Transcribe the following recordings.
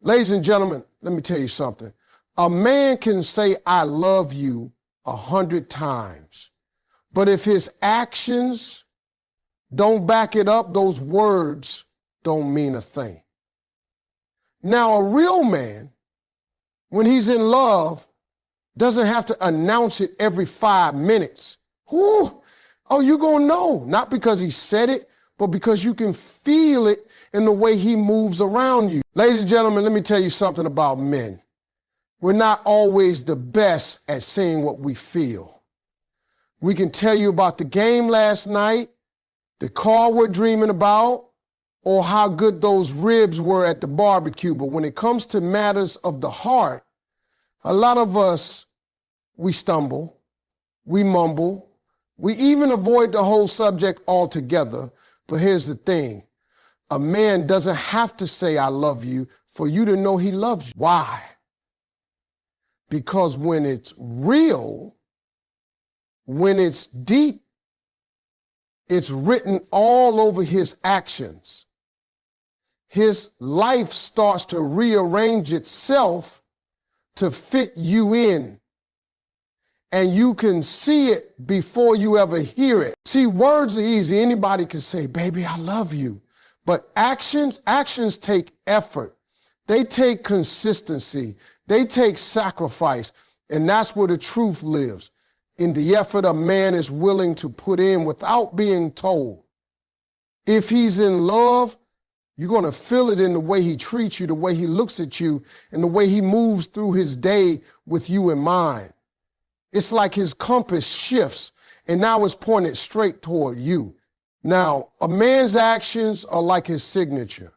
Ladies and gentlemen, let me tell you something. A man can say, I love you 100 times, but if his actions don't back it up, those words don't mean a thing. Now, a real man, when he's in love, doesn't have to announce it every 5 minutes. Whoo! Oh, you're going to know, not because he said it, but because you can feel it in the way he moves around you. Ladies and gentlemen, let me tell you something about men. We're not always the best at saying what we feel. We can tell you about the game last night, the car we're dreaming about, or how good those ribs were at the barbecue. But when it comes to matters of the heart, a lot of us, we stumble, we mumble, we even avoid the whole subject altogether. But here's the thing. A man doesn't have to say, I love you, for you to know he loves you. Why? Because when it's real, when it's deep, it's written all over his actions. His life starts to rearrange itself to fit you in. And you can see it before you ever hear it. See, words are easy. Anybody can say, baby, I love you. But actions take effort. They take consistency. They take sacrifice. And that's where the truth lives, in the effort a man is willing to put in without being told. If he's in love, you're going to feel it in the way he treats you, the way he looks at you, and the way he moves through his day with you in mind. It's like his compass shifts, and now it's pointed straight toward you. Now, a man's actions are like his signature.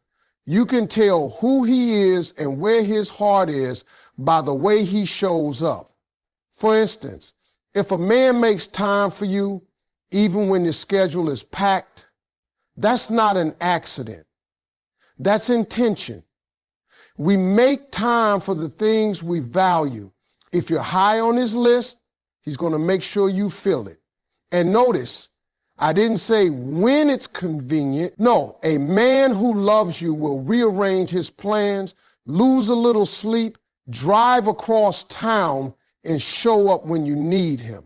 You can tell who he is and where his heart is by the way he shows up. For instance, if a man makes time for you, even when his schedule is packed, that's not an accident. That's intention. We make time for the things we value. If you're high on his list, he's going to make sure you feel it. And notice, I didn't say when it's convenient. No, a man who loves you will rearrange his plans, lose a little sleep, drive across town, and show up when you need him.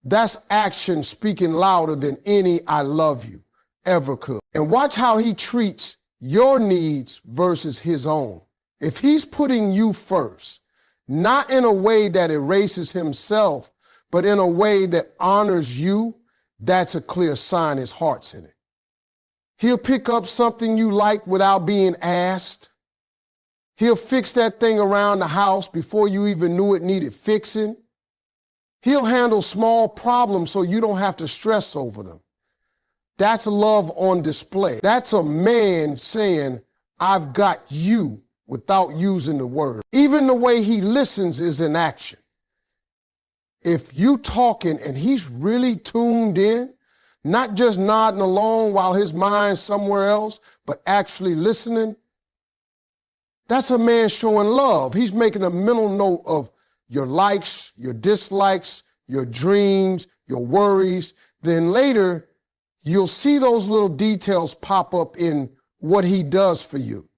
That's action speaking louder than any I love you ever could. And watch how he treats your needs versus his own. If he's putting you first, not in a way that erases himself, but in a way that honors you, that's a clear sign his heart's in it. He'll pick up something you like without being asked. He'll fix that thing around the house before you even knew it needed fixing. He'll handle small problems so you don't have to stress over them. That's love on display. That's a man saying, I've got you, without using the word. Even the way he listens is in action. If you talking and he's really tuned in, not just nodding along while his mind's somewhere else, but actually listening, that's a man showing love. He's making a mental note of your likes, your dislikes, your dreams, your worries. Then later, you'll see those little details pop up in what he does for you.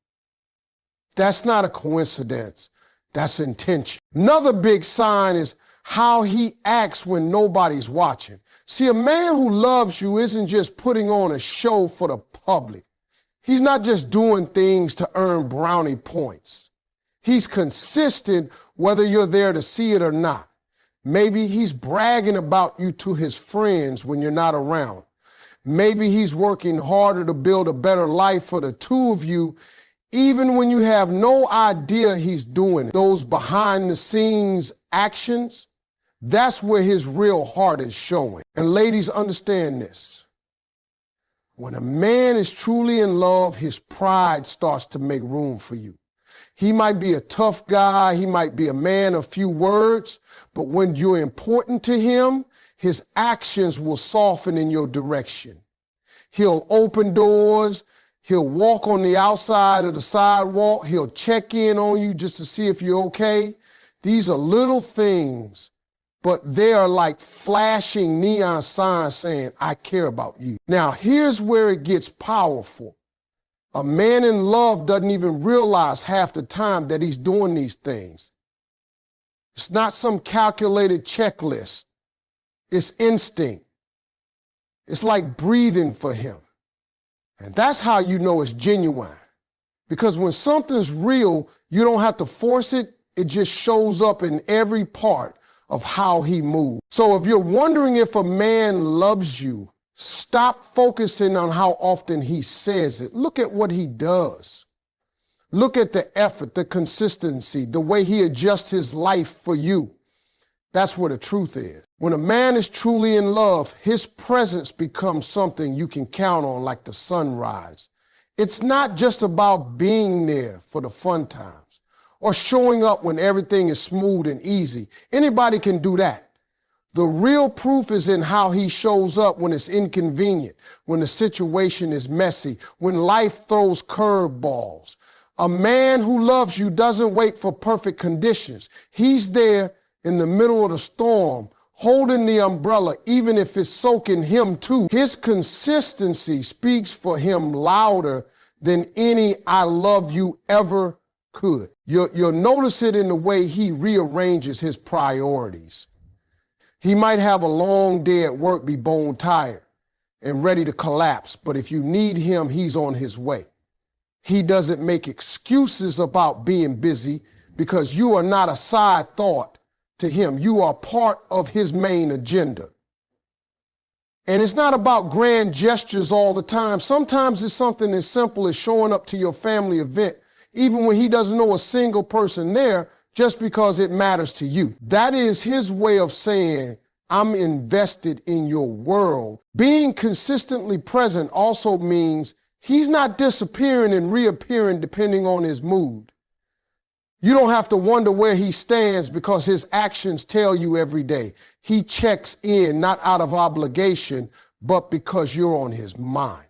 That's not a coincidence. That's intention. Another big sign is how he acts when nobody's watching. See, a man who loves you isn't just putting on a show for the public. He's not just doing things to earn brownie points. He's consistent whether you're there to see it or not. Maybe he's bragging about you to his friends when you're not around. Maybe he's working harder to build a better life for the two of you, even when you have no idea he's doing it. Those behind the scenes actions, that's where his real heart is showing. And ladies, understand this. When a man is truly in love, his pride starts to make room for you. He might be a tough guy, he might be a man of few words, but when you're important to him, his actions will soften in your direction. He'll open doors, he'll walk on the outside of the sidewalk, he'll check in on you just to see if you're okay. These are little things, but they are like flashing neon signs saying, I care about you. Now, here's where it gets powerful. A man in love doesn't even realize half the time that he's doing these things. It's not some calculated checklist. It's instinct. It's like breathing for him. And that's how you know it's genuine. Because when something's real, you don't have to force it. It just shows up in every part of how he moves. So if you're wondering if a man loves you, stop focusing on how often he says it. Look at what he does. Look at the effort, the consistency, the way he adjusts his life for you. That's where the truth is. When a man is truly in love, his presence becomes something you can count on like the sunrise. It's not just about being there for the fun times or showing up when everything is smooth and easy. Anybody can do that. The real proof is in how he shows up when it's inconvenient, when the situation is messy, when life throws curveballs. A man who loves you doesn't wait for perfect conditions. He's there in the middle of the storm, holding the umbrella, even if it's soaking him too. His consistency speaks for him louder than any "I love you" ever could. You'll notice it in the way he rearranges his priorities. He might have a long day at work, be bone tired and ready to collapse, but if you need him, he's on his way. He doesn't make excuses about being busy because you are not a side thought to him. You are part of his main agenda. And it's not about grand gestures all the time. Sometimes it's something as simple as showing up to your family event, even when he doesn't know a single person there, just because it matters to you. That is his way of saying, I'm invested in your world. Being consistently present also means he's not disappearing and reappearing depending on his mood. You don't have to wonder where he stands because his actions tell you every day. He checks in not out of obligation, but because you're on his mind.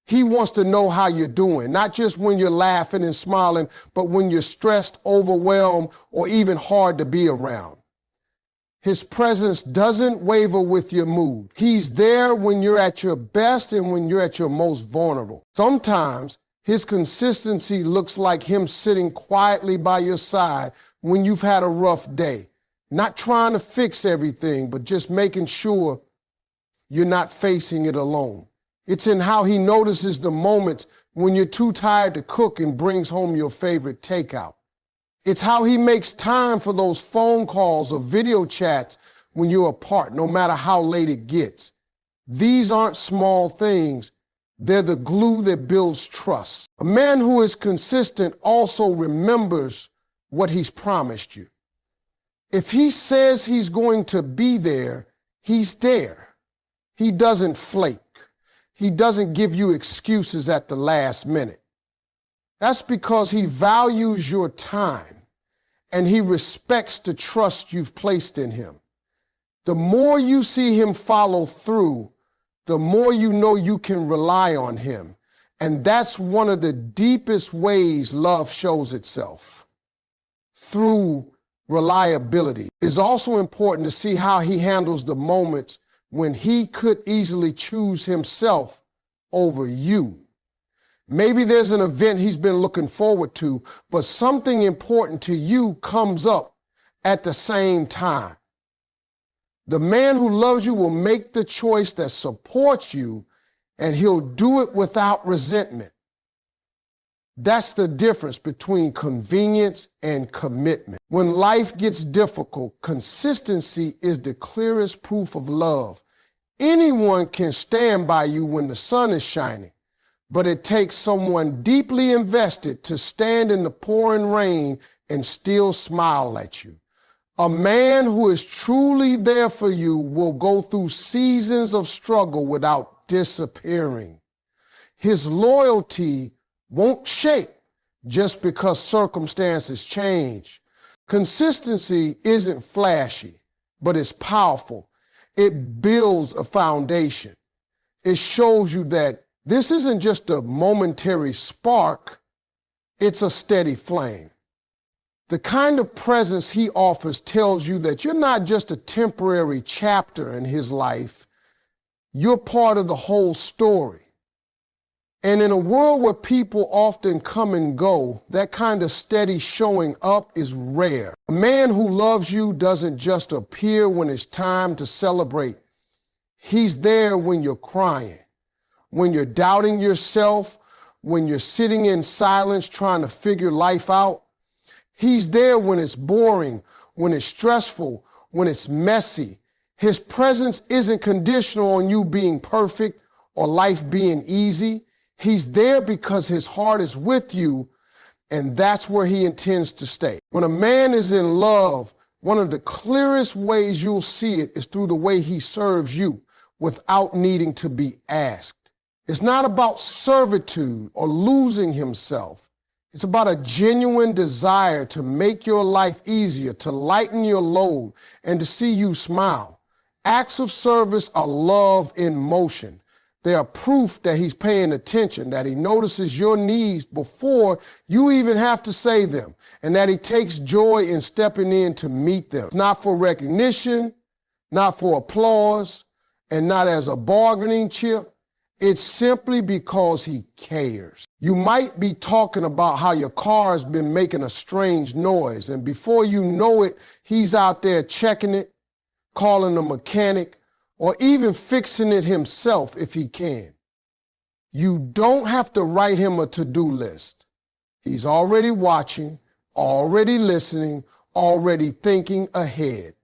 He wants to know how you're doing, not just when you're laughing and smiling, but when you're stressed, overwhelmed, or even hard to be around. His presence doesn't waver with your mood. He's there when you're at your best and when you're at your most vulnerable. Sometimes his consistency looks like him sitting quietly by your side when you've had a rough day, not trying to fix everything, but just making sure you're not facing it alone. It's in how he notices the moments when you're too tired to cook and brings home your favorite takeout. It's how he makes time for those phone calls or video chats when you're apart, no matter how late it gets. These aren't small things. They're the glue that builds trust. A man who is consistent also remembers what he's promised you. If he says he's going to be there, he's there. He doesn't flake. He doesn't give you excuses at the last minute. That's because he values your time and he respects the trust you've placed in him. The more you see him follow through, the more you know you can rely on him. And that's one of the deepest ways love shows itself, through reliability. It's also important to see how he handles the moments when he could easily choose himself over you. Maybe there's an event he's been looking forward to, but something important to you comes up at the same time. The man who loves you will make the choice that supports you, and he'll do it without resentment. That's the difference between convenience and commitment. When life gets difficult, consistency is the clearest proof of love. Anyone can stand by you when the sun is shining, but it takes someone deeply invested to stand in the pouring rain and still smile at you. A man who is truly there for you will go through seasons of struggle without disappearing. His loyalty won't shake just because circumstances change. Consistency isn't flashy, but it's powerful. It builds a foundation. It shows you that this isn't just a momentary spark, it's a steady flame. The kind of presence he offers tells you that you're not just a temporary chapter in his life, you're part of the whole story. And in a world where people often come and go, that kind of steady showing up is rare. A man who loves you doesn't just appear when it's time to celebrate. He's there when you're crying, when you're doubting yourself, when you're sitting in silence trying to figure life out. He's there when it's boring, when it's stressful, when it's messy. His presence isn't conditional on you being perfect or life being easy. He's there because his heart is with you, and that's where he intends to stay. When a man is in love, one of the clearest ways you'll see it is through the way he serves you without needing to be asked. It's not about servitude or losing himself. It's about a genuine desire to make your life easier, to lighten your load, and to see you smile. Acts of service are love in motion. They are proof that he's paying attention, that he notices your needs before you even have to say them, and that he takes joy in stepping in to meet them. It's not for recognition, not for applause, and not as a bargaining chip. It's simply because he cares. You might be talking about how your car has been making a strange noise, and before you know it, he's out there checking it, calling a mechanic, or even fixing it himself if he can. You don't have to write him a to-do list. He's already watching, already listening, already thinking ahead.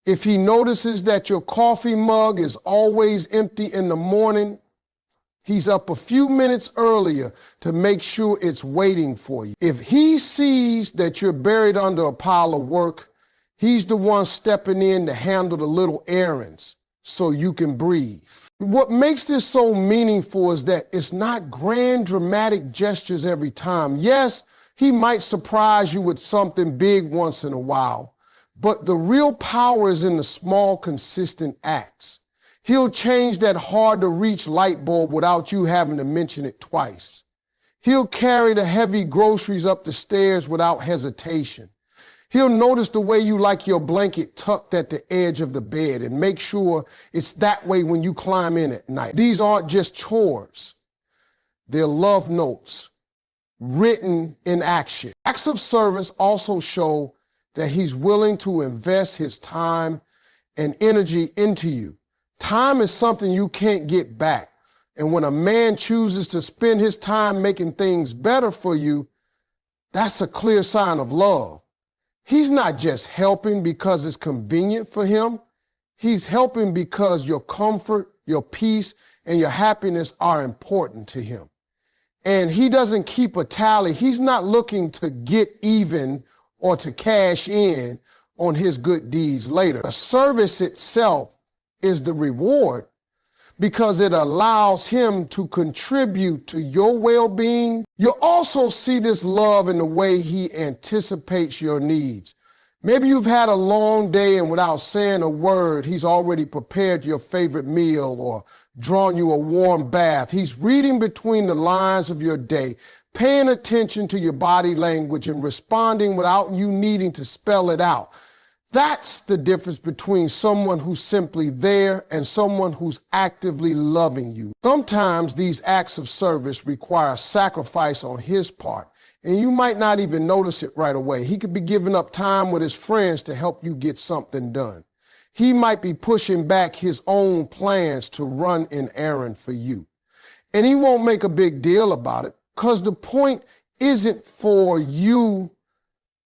If he notices that your coffee mug is always empty in the morning, he's up a few minutes earlier to make sure it's waiting for you. If he sees that you're buried under a pile of work, he's the one stepping in to handle the little errands so you can breathe. What makes this so meaningful is that it's not grand, dramatic gestures every time. Yes, he might surprise you with something big once in a while, but the real power is in the small, consistent acts. He'll change that hard-to-reach light bulb without you having to mention it twice. He'll carry the heavy groceries up the stairs without hesitation. He'll notice the way you like your blanket tucked at the edge of the bed and make sure it's that way when you climb in at night. These aren't just chores. They're love notes written in action. Acts of service also show that he's willing to invest his time and energy into you. Time is something you can't get back. And when a man chooses to spend his time making things better for you, that's a clear sign of love. He's not just helping because it's convenient for him. He's helping because your comfort, your peace, and your happiness are important to him. And he doesn't keep a tally. He's not looking to get even or to cash in on his good deeds later. The service itself is the reward because it allows him to contribute to your well-being. You'll also see this love in the way he anticipates your needs. Maybe you've had a long day and without saying a word, he's already prepared your favorite meal or drawn you a warm bath. He's reading between the lines of your day, paying attention to your body language and responding without you needing to spell it out. That's the difference between someone who's simply there and someone who's actively loving you. Sometimes these acts of service require sacrifice on his part, and you might not even notice it right away. He could be giving up time with his friends to help you get something done. He might be pushing back his own plans to run an errand for you. And he won't make a big deal about it because the point isn't for you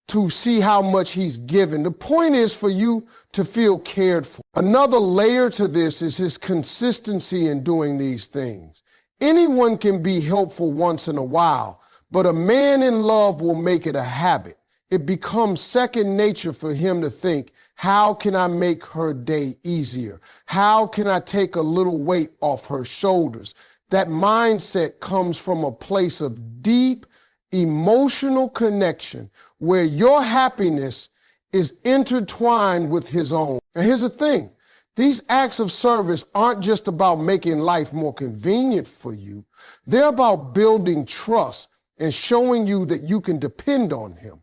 to see how much he's given. The point is for you to feel cared for. Another layer to this is his consistency in doing these things. Anyone can be helpful once in a while, but a man in love will make it a habit. It becomes second nature for him to think, how can I make her day easier? How can I take a little weight off her shoulders? That mindset comes from a place of deep emotional connection where your happiness is intertwined with his own. And here's the thing, these acts of service aren't just about making life more convenient for you. They're about building trust and showing you that you can depend on him.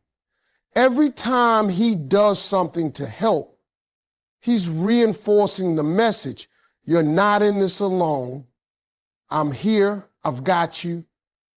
Every time he does something to help, he's reinforcing the message, you're not in this alone. I'm here, I've got you.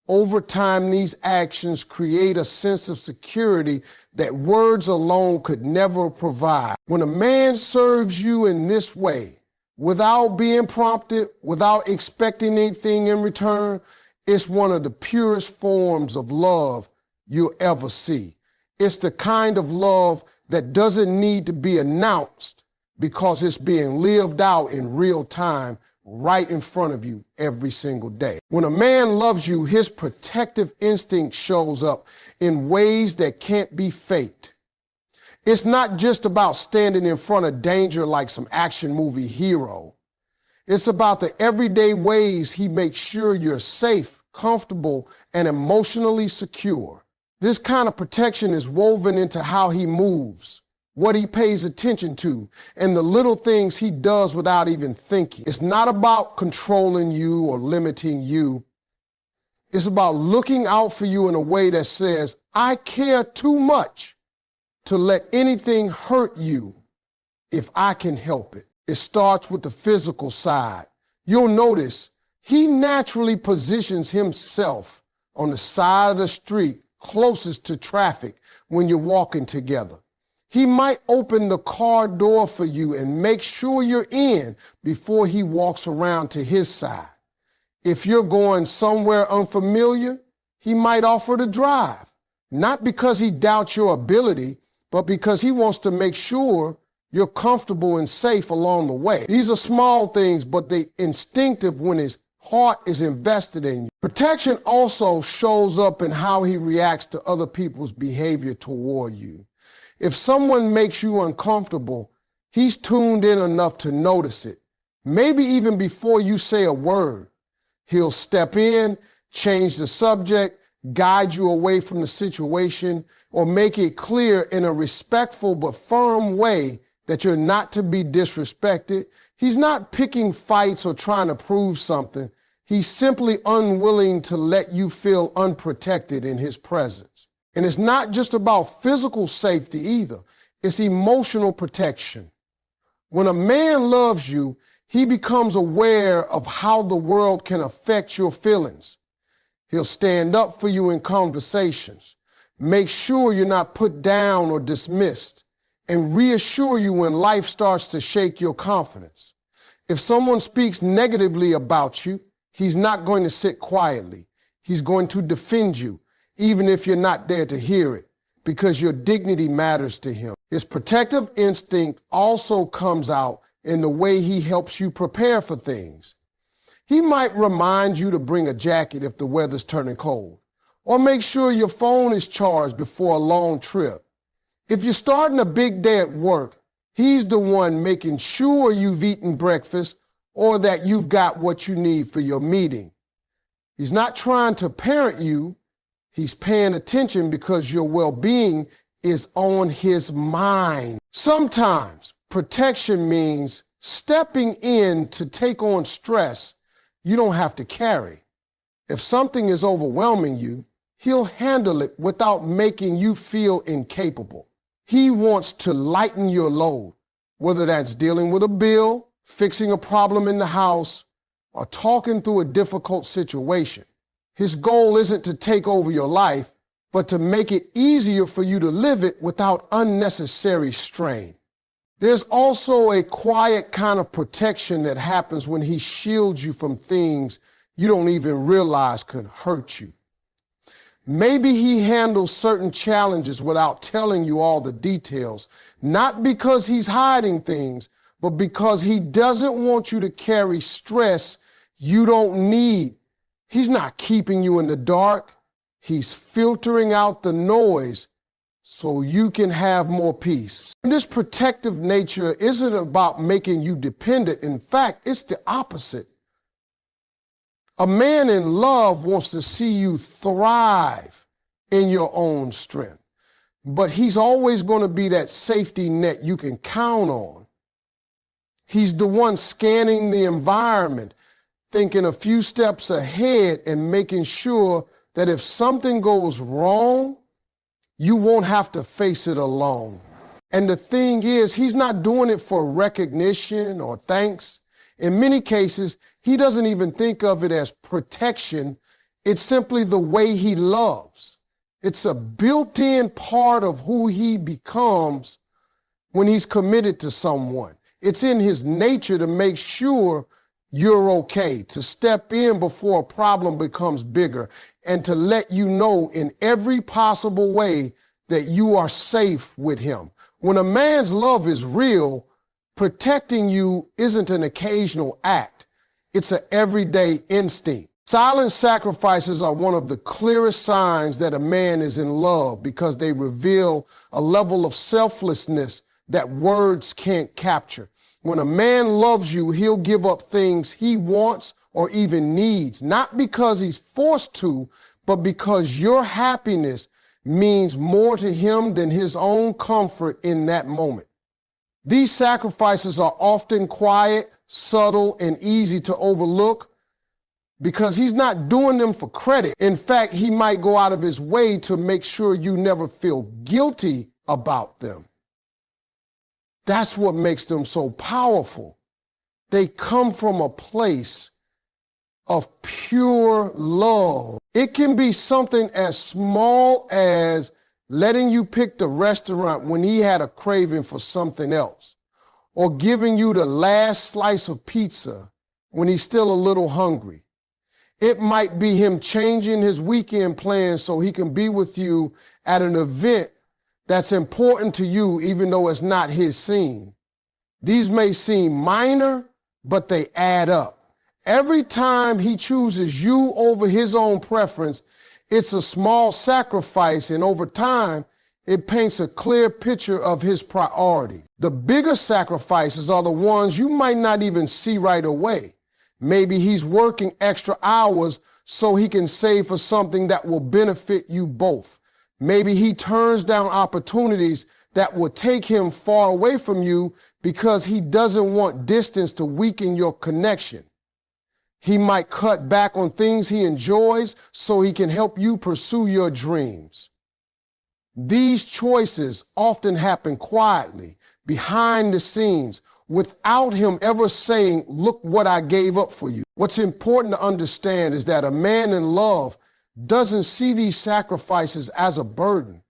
Over time, these actions create a sense of security that words alone could never provide. When a man serves you in this way, without being prompted, without expecting anything in return, it's one of the purest forms of love you'll ever see. It's the kind of love that doesn't need to be announced because it's being lived out in real time right in front of you every single day. When a man loves you, his protective instinct shows up in ways that can't be faked. It's not just about standing in front of danger like some action movie hero. It's about the everyday ways he makes sure you're safe, comfortable, and emotionally secure. This kind of protection is woven into how he moves, what he pays attention to, and the little things he does without even thinking. It's not about controlling you or limiting you. It's about looking out for you in a way that says, I care too much to let anything hurt you if I can help it. It starts with the physical side. You'll notice he naturally positions himself on the side of the street closest to traffic when you're walking together. He might open the car door for you and make sure you're in before he walks around to his side. If you're going somewhere unfamiliar, he might offer to drive, not because he doubts your ability, but because he wants to make sure you're comfortable and safe along the way. These are small things, but they're instinctive when his heart is invested in you. Protection also shows up in how he reacts to other people's behavior toward you. If someone makes you uncomfortable, he's tuned in enough to notice it. Maybe even before you say a word, he'll step in, change the subject, guide you away from the situation, or make it clear in a respectful but firm way that you're not to be disrespected. He's not picking fights or trying to prove something. He's simply unwilling to let you feel unprotected in his presence. And it's not just about physical safety either. It's emotional protection. When a man loves you, he becomes aware of how the world can affect your feelings. He'll stand up for you in conversations, make sure you're not put down or dismissed, and reassure you when life starts to shake your confidence. If someone speaks negatively about you, he's not going to sit quietly. He's going to defend you, even if you're not there to hear it, because your dignity matters to him. His protective instinct also comes out in the way he helps you prepare for things. He might remind you to bring a jacket if the weather's turning cold, or make sure your phone is charged before a long trip. If you're starting a big day at work, he's the one making sure you've eaten breakfast or that you've got what you need for your meeting. He's not trying to parent you. He's paying attention because your well-being is on his mind. Sometimes protection means stepping in to take on stress you don't have to carry. If something is overwhelming you, he'll handle it without making you feel incapable. He wants to lighten your load, whether that's dealing with a bill, fixing a problem in the house, or talking through a difficult situation. His goal isn't to take over your life, but to make it easier for you to live it without unnecessary strain. There's also a quiet kind of protection that happens when he shields you from things you don't even realize could hurt you. Maybe he handles certain challenges without telling you all the details, not because he's hiding things, but because he doesn't want you to carry stress you don't need. He's not keeping you in the dark. He's filtering out the noise so you can have more peace. And this protective nature isn't about making you dependent. In fact, it's the opposite. A man in love wants to see you thrive in your own strength, but he's always going to be that safety net you can count on. He's the one scanning the environment, thinking a few steps ahead and making sure that if something goes wrong, you won't have to face it alone. And the thing is, he's not doing it for recognition or thanks. In many cases, he doesn't even think of it as protection. It's simply the way he loves. It's a built-in part of who he becomes when he's committed to someone. It's in his nature to make sure you're okay, to step in before a problem becomes bigger, and to let you know in every possible way that you are safe with him. When a man's love is real, protecting you isn't an occasional act. It's an everyday instinct. Silent sacrifices are one of the clearest signs that a man is in love because they reveal a level of selflessness that words can't capture. When a man loves you, he'll give up things he wants or even needs, not because he's forced to, but because your happiness means more to him than his own comfort in that moment. These sacrifices are often quiet, subtle, and easy to overlook because he's not doing them for credit. In fact, he might go out of his way to make sure you never feel guilty about them. That's what makes them so powerful. They come from a place of pure love. It can be something as small as letting you pick the restaurant when he had a craving for something else, or giving you the last slice of pizza when he's still a little hungry. It might be him changing his weekend plans so he can be with you at an event that's important to you, even though it's not his scene. These may seem minor, but they add up. Every time he chooses you over his own preference, it's a small sacrifice, and over time, it paints a clear picture of his priority. The bigger sacrifices are the ones you might not even see right away. Maybe he's working extra hours so he can save for something that will benefit you both. Maybe he turns down opportunities that will take him far away from you because he doesn't want distance to weaken your connection. He might cut back on things he enjoys so he can help you pursue your dreams. These choices often happen quietly, behind the scenes, without him ever saying, "Look what I gave up for you." What's important to understand is that a man in love doesn't see these sacrifices as a burden.